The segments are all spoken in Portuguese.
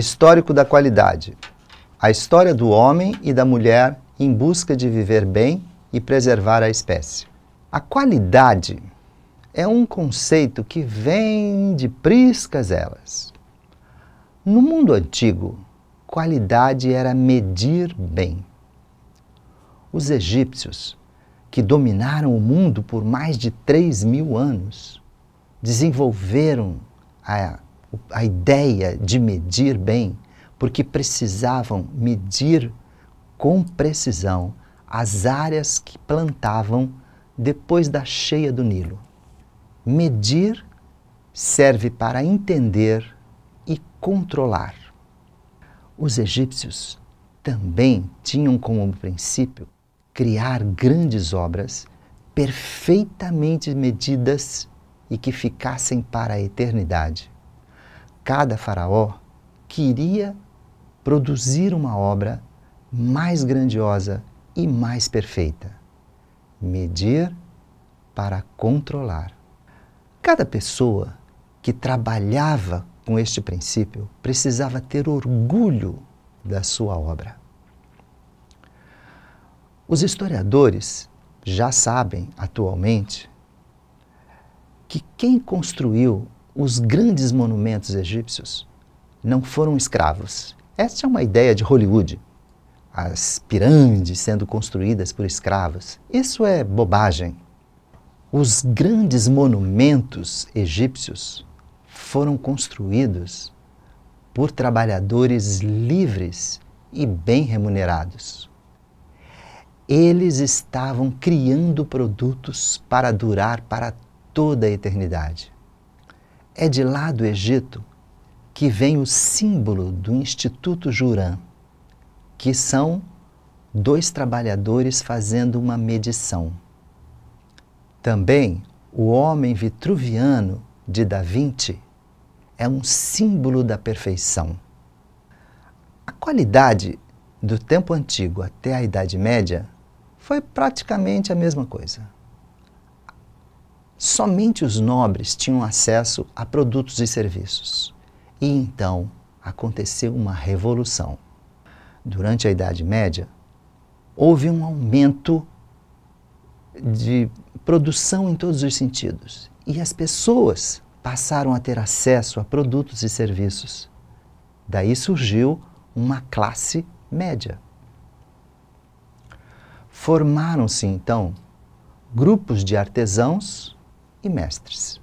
Histórico da qualidade. A história do homem e da mulher em busca de viver bem e preservar a espécie. A qualidade é um conceito que vem de priscas elas. No mundo antigo, qualidade era medir bem. Os egípcios, que dominaram o mundo por mais de 3.000 anos, desenvolveram a ideia de medir bem, porque precisavam medir com precisão as áreas que plantavam depois da cheia do Nilo. Medir serve para entender e controlar. Os egípcios também tinham como princípio criar grandes obras perfeitamente medidas e que ficassem para a eternidade. Cada faraó queria produzir uma obra mais grandiosa e mais perfeita. Medir para controlar. Cada pessoa que trabalhava com este princípio precisava ter orgulho da sua obra. Os historiadores já sabem atualmente que quem construiu os grandes monumentos egípcios não foram escravos. Esta é uma ideia de Hollywood. As pirâmides sendo construídas por escravos. Isso é bobagem. Os grandes monumentos egípcios foram construídos por trabalhadores livres e bem remunerados. Eles estavam criando produtos para durar para toda a eternidade. É de lá do Egito que vem o símbolo do Instituto Juran, que são 2 trabalhadores fazendo uma medição. Também o homem vitruviano de Da Vinci é um símbolo da perfeição. A qualidade do tempo antigo até a Idade Média foi praticamente a mesma coisa. Somente os nobres tinham acesso a produtos e serviços. E então aconteceu uma revolução. Durante a Idade Média, houve um aumento de produção em todos os sentidos. E as pessoas passaram a ter acesso a produtos e serviços. Daí surgiu uma classe média. Formaram-se, então, grupos de artesãos e mestres.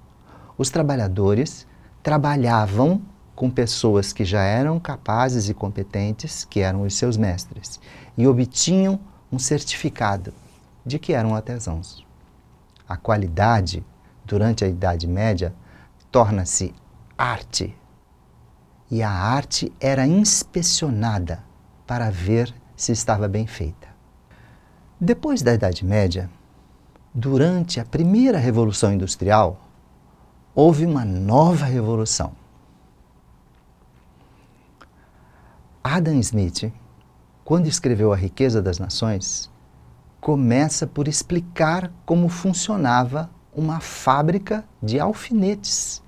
Os trabalhadores trabalhavam com pessoas que já eram capazes e competentes, que eram os seus mestres, e obtinham um certificado de que eram artesãos. A qualidade, durante a Idade Média, torna-se arte. E a arte era inspecionada para ver se estava bem feita. Depois da Idade Média, durante a primeira Revolução Industrial, houve uma nova revolução. Adam Smith, quando escreveu A Riqueza das Nações, começa por explicar como funcionava uma fábrica de alfinetes.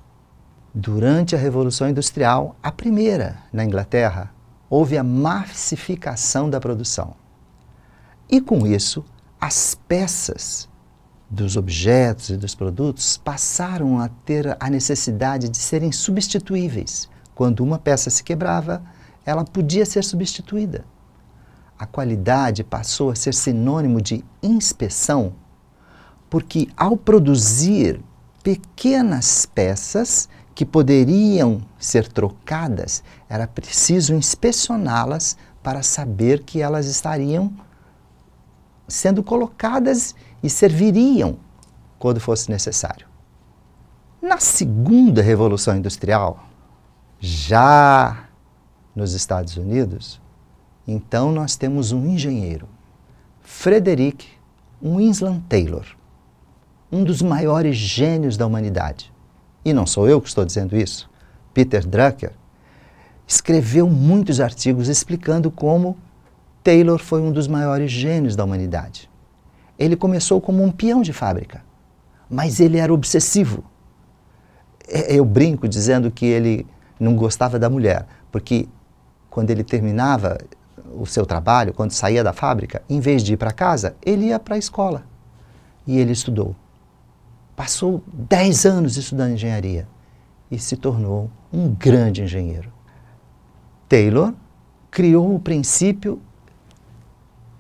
Durante a Revolução Industrial, a primeira na Inglaterra, houve a massificação da produção. E com isso, as peças dos objetos e dos produtos passaram a ter a necessidade de serem substituíveis. Quando uma peça se quebrava, ela podia ser substituída. A qualidade passou a ser sinônimo de inspeção, porque ao produzir pequenas peças que poderiam ser trocadas, era preciso inspecioná-las para saber que elas estariam sendo colocadas e serviriam quando fosse necessário. Na segunda Revolução Industrial, já nos Estados Unidos, então nós temos um engenheiro, Frederick Winslow Taylor, um dos maiores gênios da humanidade. E não sou eu que estou dizendo isso. Peter Drucker escreveu muitos artigos explicando como Taylor foi um dos maiores gênios da humanidade. Ele começou como um peão de fábrica, mas ele era obsessivo. Eu brinco dizendo que ele não gostava da mulher, porque quando ele terminava o seu trabalho, quando saía da fábrica, em vez de ir para casa, ele ia para a escola. E ele estudou. Passou 10 anos estudando engenharia e se tornou um grande engenheiro. Taylor criou o princípio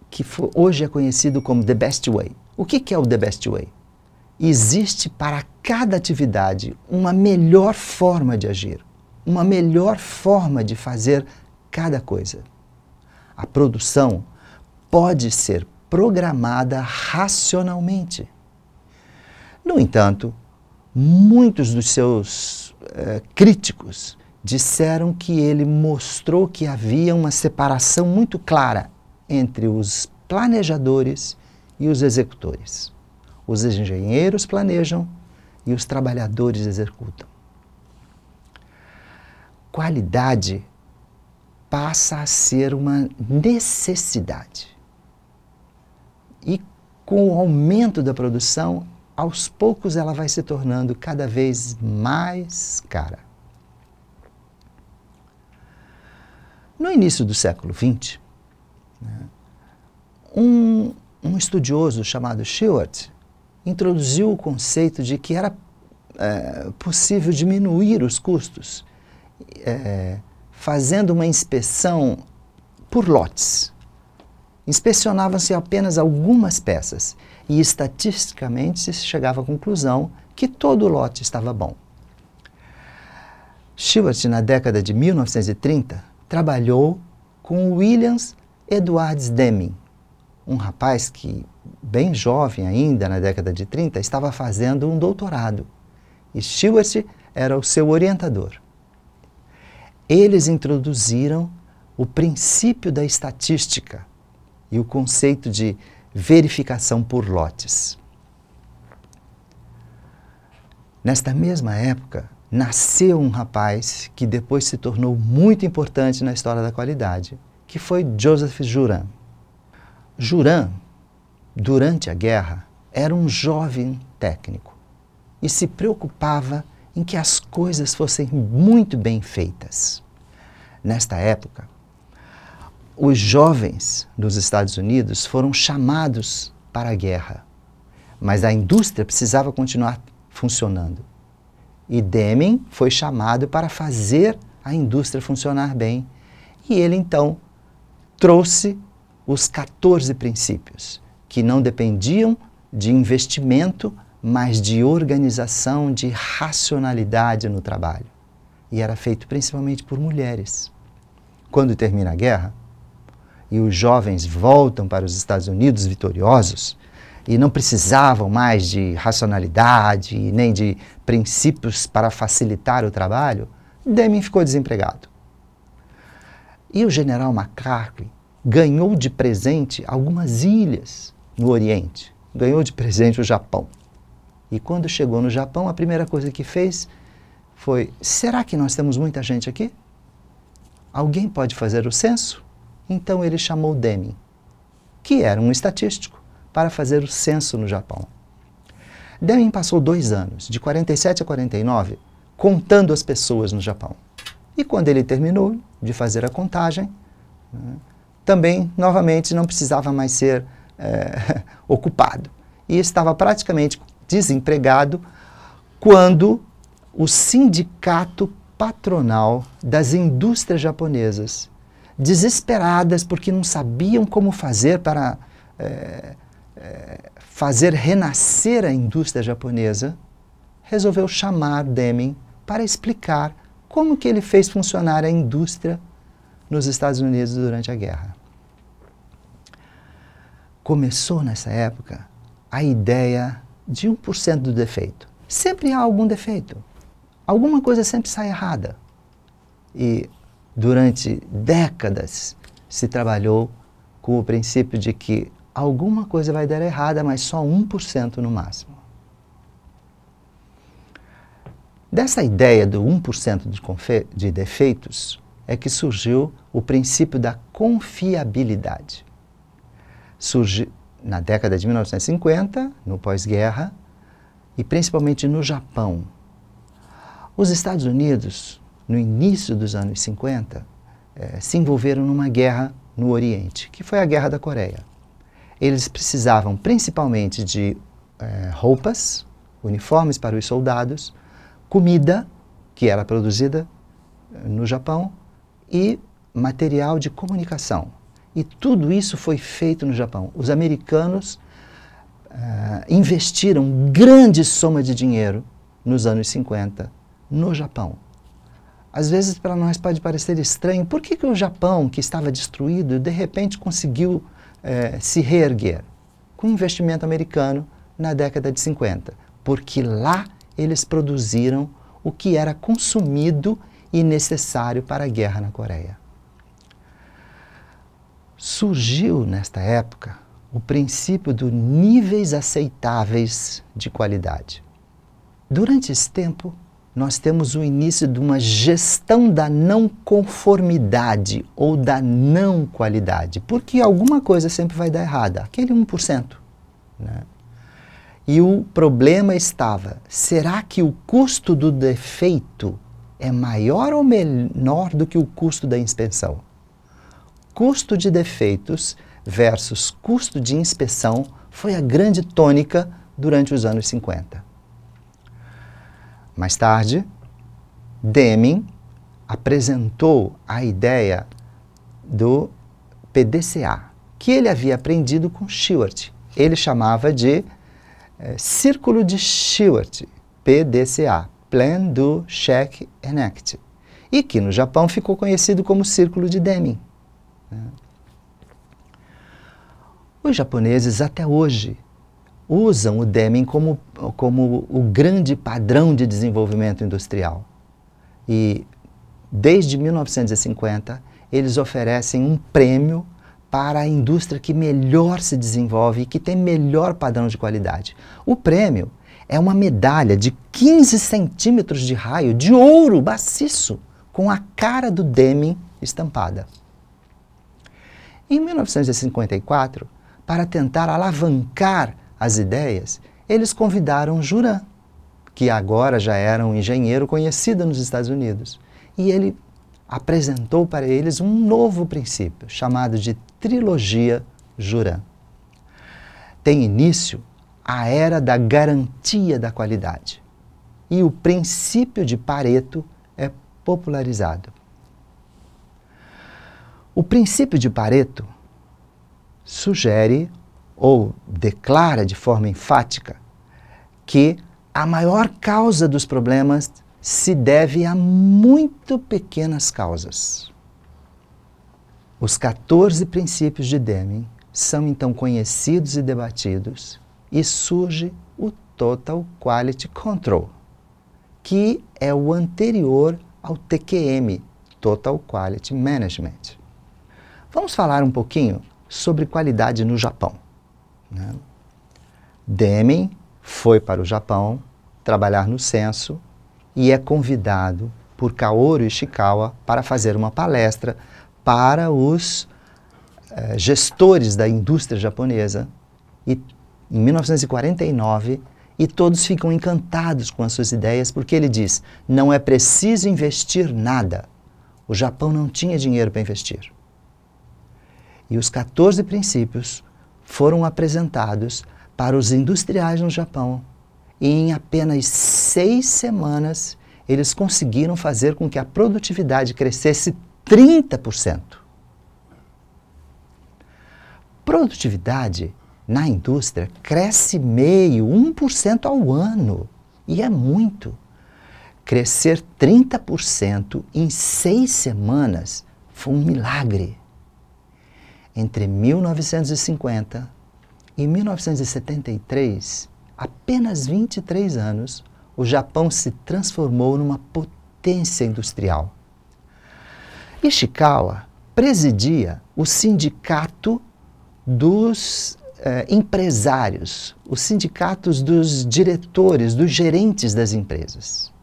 que hoje é conhecido como The Best Way. O que é o The Best Way? Existe para cada atividade uma melhor forma de agir, uma melhor forma de fazer cada coisa. A produção pode ser programada racionalmente. No entanto, muitos dos seus críticos disseram que ele mostrou que havia uma separação muito clara entre os planejadores e os executores. Os engenheiros planejam e os trabalhadores executam. Qualidade passa a ser uma necessidade. E com o aumento da produção, aos poucos ela vai se tornando cada vez mais cara. No início do século XX, um estudioso chamado Shewhart introduziu o conceito de que era possível diminuir os custos fazendo uma inspeção por lotes. Inspecionavam-se apenas algumas peças e, estatisticamente, se chegava à conclusão que todo o lote estava bom. Shewhart, na década de 1930, trabalhou com William Edwards Deming, um rapaz que, bem jovem ainda, na década de 30, estava fazendo um doutorado. E Shewhart era o seu orientador. Eles introduziram o princípio da estatística e o conceito de verificação por lotes. Nesta mesma época, nasceu um rapaz que depois se tornou muito importante na história da qualidade, que foi Joseph Juran. Juran, durante a guerra, era um jovem técnico e se preocupava em que as coisas fossem muito bem feitas. Nesta época, os jovens dos Estados Unidos foram chamados para a guerra, mas a indústria precisava continuar funcionando. E Deming foi chamado para fazer a indústria funcionar bem. E ele, então, trouxe os 14 princípios, que não dependiam de investimento, mas de organização, de racionalidade no trabalho. E era feito principalmente por mulheres. Quando termina a guerra, e os jovens voltam para os Estados Unidos vitoriosos, e não precisavam mais de racionalidade, nem de princípios para facilitar o trabalho, Deming ficou desempregado. E o general McCarthy ganhou de presente algumas ilhas no Oriente. Ganhou de presente o Japão. E quando chegou no Japão, a primeira coisa que fez foi: será que nós temos muita gente aqui? Alguém pode fazer o censo? Então ele chamou Deming, que era um estatístico, para fazer o censo no Japão. Deming passou 2 anos, de 47 a 49, contando as pessoas no Japão. E quando ele terminou de fazer a contagem, também, novamente, não precisava mais ser ocupado. E estava praticamente desempregado quando o sindicato patronal das indústrias japonesas, desesperadas porque não sabiam como fazer para fazer renascer a indústria japonesa, resolveu chamar Deming para explicar como que ele fez funcionar a indústria nos Estados Unidos durante a guerra. Começou nessa época a ideia de 1% do defeito. Sempre há algum defeito. Alguma coisa sempre sai errada. E durante décadas se trabalhou com o princípio de que alguma coisa vai dar errada, mas só 1% no máximo. Dessa ideia do 1% de defeitos é que surgiu o princípio da confiabilidade. Surge na década de 1950, no pós-guerra, e principalmente no Japão. Os Estados Unidos, no início dos anos 50, se envolveram numa guerra no Oriente, que foi a Guerra da Coreia. Eles precisavam principalmente de roupas, uniformes para os soldados, comida, que era produzida no Japão, e material de comunicação. E tudo isso foi feito no Japão. Os americanos investiram grande soma de dinheiro nos anos 50 no Japão. Às vezes para nós pode parecer estranho, por que o Japão, que estava destruído, de repente conseguiu se reerguer? Com investimento americano na década de 50. Porque lá eles produziram o que era consumido e necessário para a guerra na Coreia. Surgiu nesta época o princípio dos níveis aceitáveis de qualidade. Durante esse tempo, nós temos o início de uma gestão da não conformidade ou da não qualidade, porque alguma coisa sempre vai dar errada, aquele 1%. Né? E o problema estava, será que o custo do defeito é maior ou menor do que o custo da inspeção? Custo de defeitos versus custo de inspeção foi a grande tônica durante os anos 50. Mais tarde, Deming apresentou a ideia do PDCA, que ele havia aprendido com Shewhart. Ele chamava de Círculo de Shewhart, PDCA, Plan, Do, Check and Act, e que no Japão ficou conhecido como Círculo de Deming. Os japoneses até hoje usam o Deming como o grande padrão de desenvolvimento industrial. E desde 1950 eles oferecem um prêmio para a indústria que melhor se desenvolve e que tem melhor padrão de qualidade. O prêmio é uma medalha de 15 centímetros de raio de ouro maciço com a cara do Deming estampada. Em 1954, para tentar alavancar as ideias, eles convidaram Juran, que agora já era um engenheiro conhecido nos Estados Unidos, e ele apresentou para eles um novo princípio, chamado de Trilogia Juran. Tem início a era da garantia da qualidade, e o princípio de Pareto é popularizado. O princípio de Pareto sugere ou declara de forma enfática que a maior causa dos problemas se deve a muito pequenas causas. Os 14 princípios de Deming são então conhecidos e debatidos e surge o Total Quality Control, que é o anterior ao TQM, Total Quality Management. Vamos falar um pouquinho sobre qualidade no Japão. Né? Deming foi para o Japão trabalhar no censo e é convidado por Kaoru Ishikawa para fazer uma palestra para os gestores da indústria japonesa em 1949, e todos ficam encantados com as suas ideias porque ele diz, não é preciso investir nada. O Japão não tinha dinheiro para investir. E os 14 princípios foram apresentados para os industriais no Japão. E em apenas 6 semanas, eles conseguiram fazer com que a produtividade crescesse 30%. Produtividade na indústria cresce 1% ao ano. E é muito. Crescer 30% em 6 semanas foi um milagre. Entre 1950 e 1973, apenas 23 anos, o Japão se transformou numa potência industrial. Ishikawa presidia o sindicato dos empresários, os sindicatos dos diretores, dos gerentes das empresas.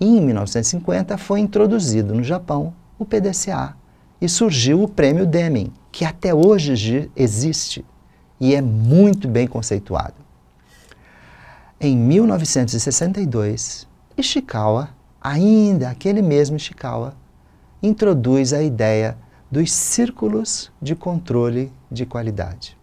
E em 1950 foi introduzido no Japão o PDCA e surgiu o Prêmio Deming, que até hoje existe e é muito bem conceituado. Em 1962, Ishikawa, ainda aquele mesmo Ishikawa, introduz a ideia dos círculos de controle de qualidade.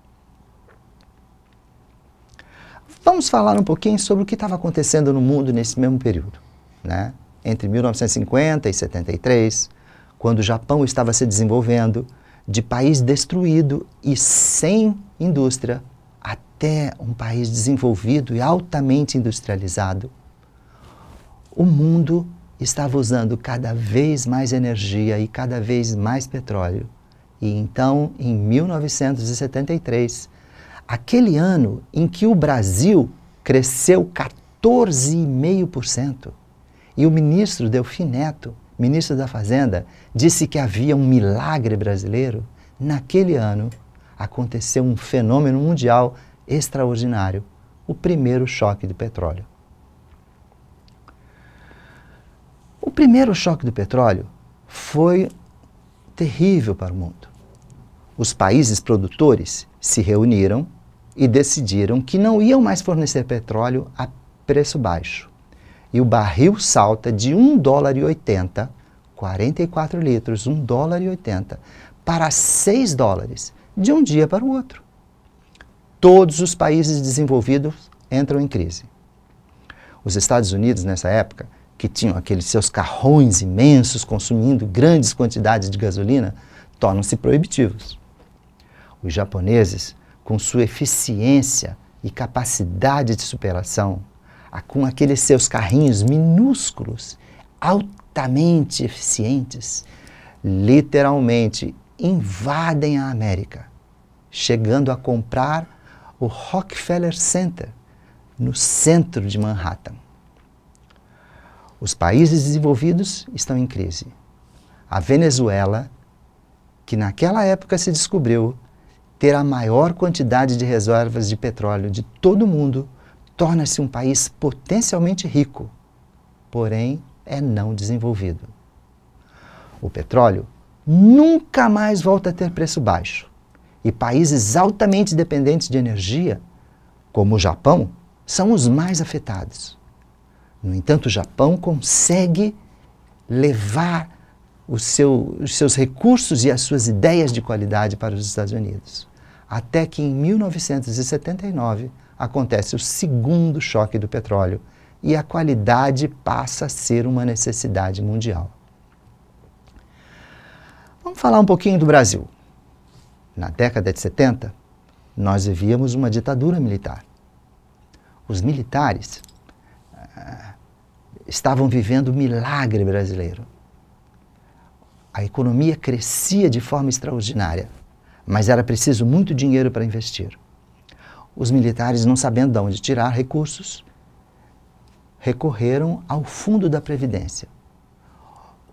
Vamos falar um pouquinho sobre o que estava acontecendo no mundo nesse mesmo período, né? Entre 1950 e 73, quando o Japão estava se desenvolvendo, de país destruído e sem indústria, até um país desenvolvido e altamente industrializado, o mundo estava usando cada vez mais energia e cada vez mais petróleo. E então, em 1973, aquele ano em que o Brasil cresceu 14,5%, e o ministro Delfim Neto, ministro da Fazenda, disse que havia um milagre brasileiro, naquele ano aconteceu um fenômeno mundial extraordinário, o primeiro choque do petróleo. O primeiro choque do petróleo foi terrível para o mundo. Os países produtores se reuniram e decidiram que não iam mais fornecer petróleo a preço baixo. E o barril salta de $1,80, 44 litros, $1,80, para $6, de um dia para o outro. Todos os países desenvolvidos entram em crise. Os Estados Unidos, nessa época, que tinham aqueles seus carrões imensos consumindo grandes quantidades de gasolina, tornam-se proibitivos. Os japoneses, com sua eficiência e capacidade de superação, com aqueles seus carrinhos minúsculos, altamente eficientes, literalmente invadem a América, chegando a comprar o Rockefeller Center, no centro de Manhattan. Os países desenvolvidos estão em crise. A Venezuela, que naquela época se descobriu ter a maior quantidade de reservas de petróleo de todo o mundo, torna-se um país potencialmente rico, porém é não desenvolvido. O petróleo nunca mais volta a ter preço baixo, e países altamente dependentes de energia, como o Japão, são os mais afetados. No entanto, o Japão consegue levar os seus recursos e as suas ideias de qualidade para os Estados Unidos. Até que em 1979 acontece o segundo choque do petróleo e a qualidade passa a ser uma necessidade mundial. Vamos falar um pouquinho do Brasil. Na década de 70, nós vivíamos uma ditadura militar. Os militares estavam vivendo o milagre brasileiro. A economia crescia de forma extraordinária, mas era preciso muito dinheiro para investir. Os militares, não sabendo de onde tirar recursos, recorreram ao Fundo da Previdência.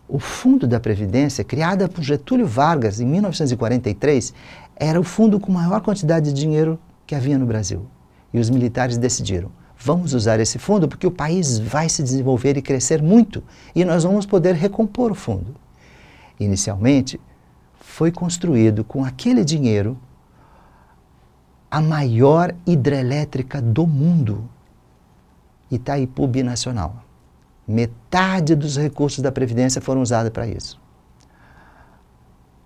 O Fundo da Previdência, criado por Getúlio Vargas em 1943, era o fundo com maior quantidade de dinheiro que havia no Brasil. E os militares decidiram: vamos usar esse fundo porque o país vai se desenvolver e crescer muito e nós vamos poder recompor o fundo. Inicialmente, foi construído com aquele dinheiro a maior hidrelétrica do mundo, Itaipu Binacional. Metade dos recursos da Previdência foram usados para isso.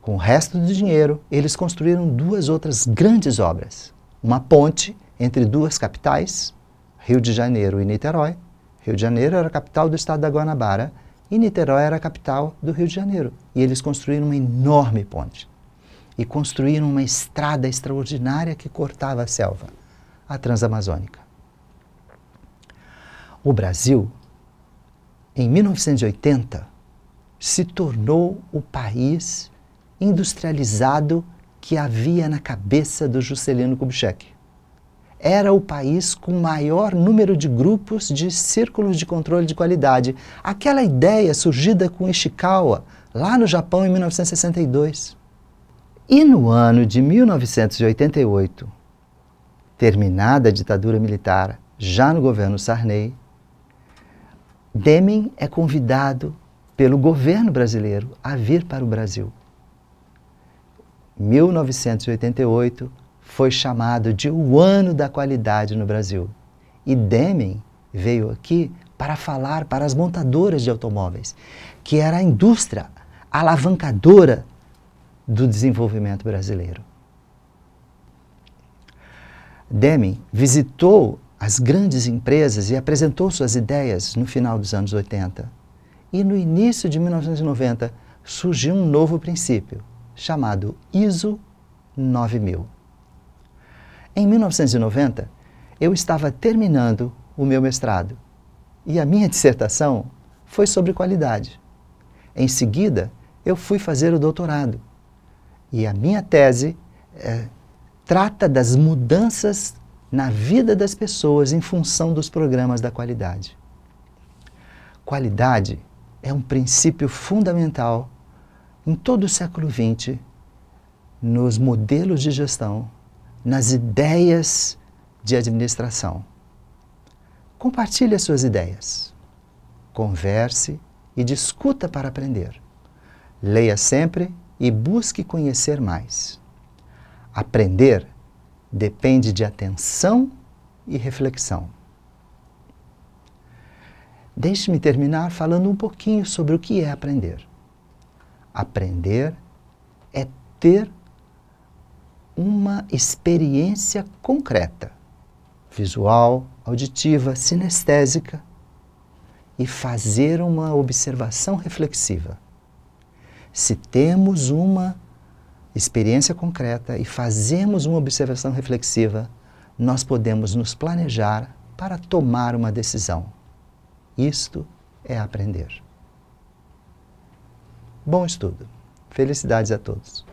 Com o resto do dinheiro, eles construíram duas outras grandes obras. Uma ponte entre duas capitais, Rio de Janeiro e Niterói. Rio de Janeiro era a capital do estado da Guanabara e Niterói era a capital do Rio de Janeiro. E eles construíram uma enorme ponte. E construíram uma estrada extraordinária que cortava a selva, a Transamazônica. O Brasil, em 1980, se tornou o país industrializado que havia na cabeça do Juscelino Kubitschek. Era o país com maior número de grupos de círculos de controle de qualidade. Aquela ideia surgida com Ishikawa, lá no Japão, em 1962. E no ano de 1988, terminada a ditadura militar, já no governo Sarney, Deming é convidado pelo governo brasileiro a vir para o Brasil. 1988 foi chamado de o ano da qualidade no Brasil. E Deming veio aqui para falar para as montadoras de automóveis, que era a indústria, alavancadora do desenvolvimento brasileiro. Deming visitou as grandes empresas e apresentou suas ideias no final dos anos 80. E no início de 1990 surgiu um novo princípio, chamado ISO 9000. Em 1990, eu estava terminando o meu mestrado e a minha dissertação foi sobre qualidade. Em seguida, eu fui fazer o doutorado e a minha tese trata das mudanças na vida das pessoas em função dos programas da qualidade. Qualidade é um princípio fundamental em todo o século XX, nos modelos de gestão, nas ideias de administração. Compartilhe as suas ideias. Converse e discuta para aprender. Leia sempre e busque conhecer mais. Aprender depende de atenção e reflexão. Deixe-me terminar falando um pouquinho sobre o que é aprender. Aprender é ter uma experiência concreta, visual, auditiva, sinestésica, e fazer uma observação reflexiva. Se temos uma experiência concreta e fazemos uma observação reflexiva, nós podemos nos planejar para tomar uma decisão. Isto é aprender. Bom estudo. Felicidades a todos.